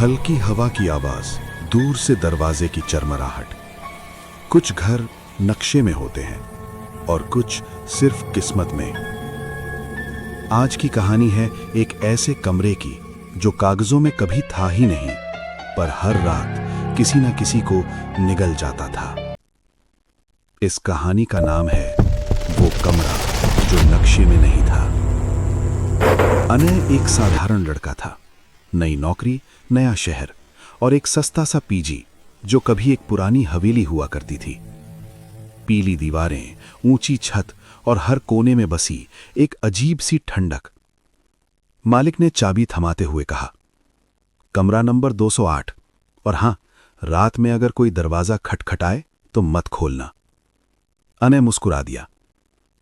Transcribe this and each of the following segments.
हल्की हवा की आवाज, दूर से दरवाजे की चरमराहट। कुछ घर नक्शे में होते हैं और कुछ सिर्फ किस्मत में। आज की कहानी है एक ऐसे कमरे की जो कागजों में कभी था ही नहीं, पर हर रात किसी न किसी को निगल जाता था। इस कहानी का नाम है वो कमरा जो नक्शे में नहीं था। अनय एक साधारण लड़का था। नई नौकरी, नया शहर और एक सस्ता सा पीजी जो कभी एक पुरानी हवेली हुआ करती थी। पीली दीवारें, ऊंची छत और हर कोने में बसी एक अजीब सी ठंडक। मालिक ने चाबी थमाते हुए कहा, कमरा नंबर 208, और हां, रात में अगर कोई दरवाजा खटखटाए तो मत खोलना। अनय मुस्कुरा दिया।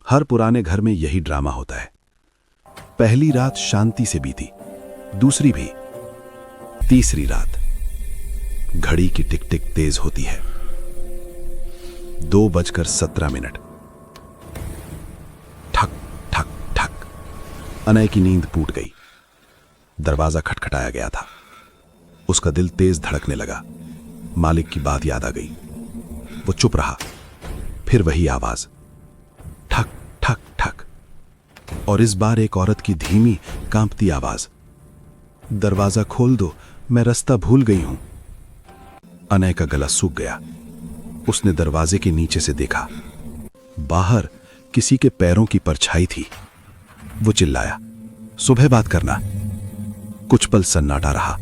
हर पुराने घर में यही ड्रामा होता है। पहली रात शांति से बीती, दूसरी भी, तीसरी रात। घड़ी की टिक टिक तेज होती है। 2:17। ठक ठक ठक। अनय की नींद टूट गई। दरवाजा खटखटाया गया था। उसका दिल तेज धड़कने लगा। मालिक की बात याद आ गई। वो चुप रहा। फिर वही आवाज, ठक ठक ठक, और इस बार एक औरत की धीमी कांपती आवाज, दरवाजा खोल दो, मैं रास्ता भूल गई हूं। अनय का गला सूख गया। उसने दरवाजे के नीचे से देखा। बाहर किसी के पैरों की परछाई थी। वो चिल्लाया, सुबह बात करना। कुछ पल सन्नाटा रहा।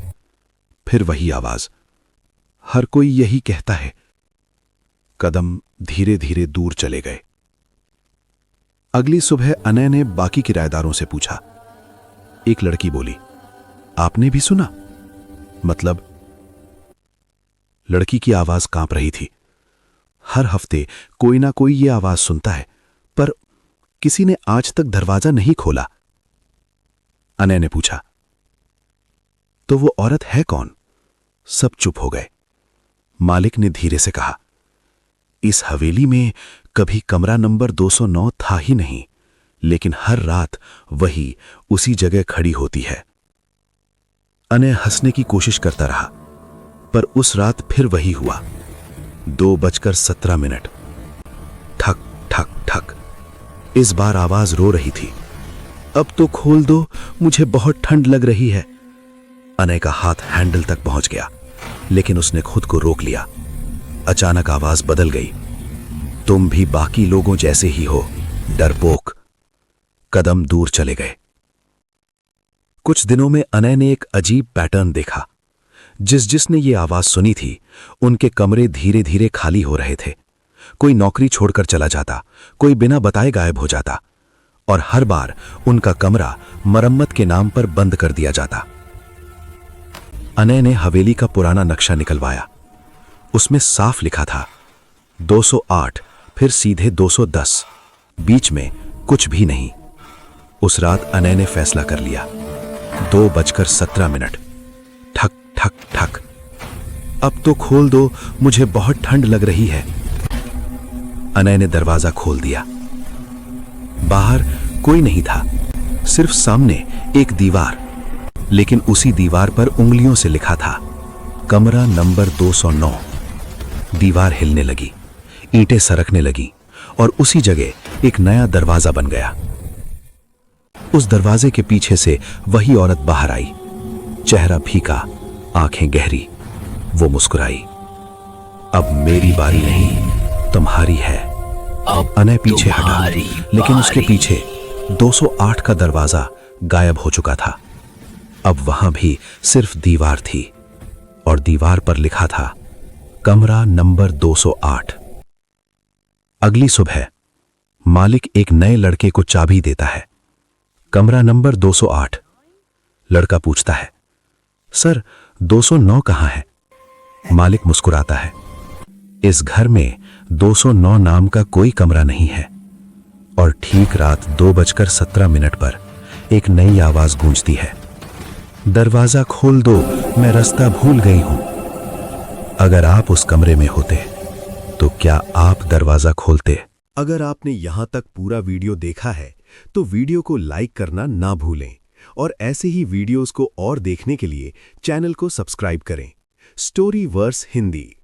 फिर वही आवाज, हर कोई यही कहता है। कदम धीरे धीरे दूर चले गए। अगली सुबह अनय ने बाकी किराएदारों से पूछा। एक लड़की बोली, आपने भी सुना? मतलब? लड़की की आवाज कांप रही थी। हर हफ्ते कोई ना कोई ये आवाज सुनता है, पर किसी ने आज तक दरवाजा नहीं खोला। अनय ने पूछा, तो वो औरत है कौन? सब चुप हो गए। मालिक ने धीरे से कहा, इस हवेली में कभी कमरा नंबर 209 था ही नहीं, लेकिन हर रात वही उसी जगह खड़ी होती है। अनय हंसने की कोशिश करता रहा, पर उस रात फिर वही हुआ। 2:17। ठक ठक ठक। इस बार आवाज रो रही थी, अब तो खोल दो, मुझे बहुत ठंड लग रही है। अनय का हाथ हैंडल तक पहुंच गया, लेकिन उसने खुद को रोक लिया। अचानक आवाज बदल गई, तुम भी बाकी लोगों जैसे ही हो, डरपोक। कदम दूर चले गए। कुछ दिनों में अनय ने एक अजीब पैटर्न देखा। जिसने ये आवाज सुनी थी, उनके कमरे धीरे धीरे खाली हो रहे थे। कोई नौकरी छोड़कर चला जाता, कोई बिना बताए गायब हो जाता, और हर बार उनका कमरा मरम्मत के नाम पर बंद कर दिया जाता। अनय ने हवेली का पुराना नक्शा निकलवाया। उसमें साफ लिखा था 208, फिर सीधे 210, बीच में कुछ भी नहीं। उस रात अनय ने फैसला कर लिया। 2:17। ठक ठक ठक। अब तो खोल दो, मुझे बहुत ठंड लग रही है। अनय ने दरवाजा खोल दिया। बाहर कोई नहीं था, सिर्फ सामने एक दीवार, लेकिन उसी दीवार पर उंगलियों से लिखा था, कमरा नंबर 209। दीवार हिलने लगी, ईंटें सरकने लगी, और उसी जगह एक नया दरवाजा बन गया। उस दरवाजे के पीछे से वही औरत बाहर आई। चेहरा फीका, आंखें गहरी। वो मुस्कुराई, अब मेरी बारी नहीं, तुम्हारी है। अब अनय पीछे हटा, लेकिन उसके पीछे 208 का दरवाजा गायब हो चुका था। अब वहां भी सिर्फ दीवार थी, और दीवार पर लिखा था, कमरा नंबर 208। अगली सुबह मालिक एक नए लड़के को चाबी देता है। कमरा नंबर 208। लड़का पूछता है, सर 209 कहां है? मालिक मुस्कुराता है, इस घर में 209 नाम का कोई कमरा नहीं है। और ठीक रात 2:17 पर एक नई आवाज गूंजती है, दरवाजा खोल दो, मैं रास्ता भूल गई हूं। अगर आप उस कमरे में होते तो क्या आप दरवाजा खोलते? अगर आपने यहां तक पूरा वीडियो देखा है तो वीडियो को लाइक करना ना भूलें और ऐसे ही वीडियोस को और देखने के लिए चैनल को सब्सक्राइब करें। Story verse Hindi.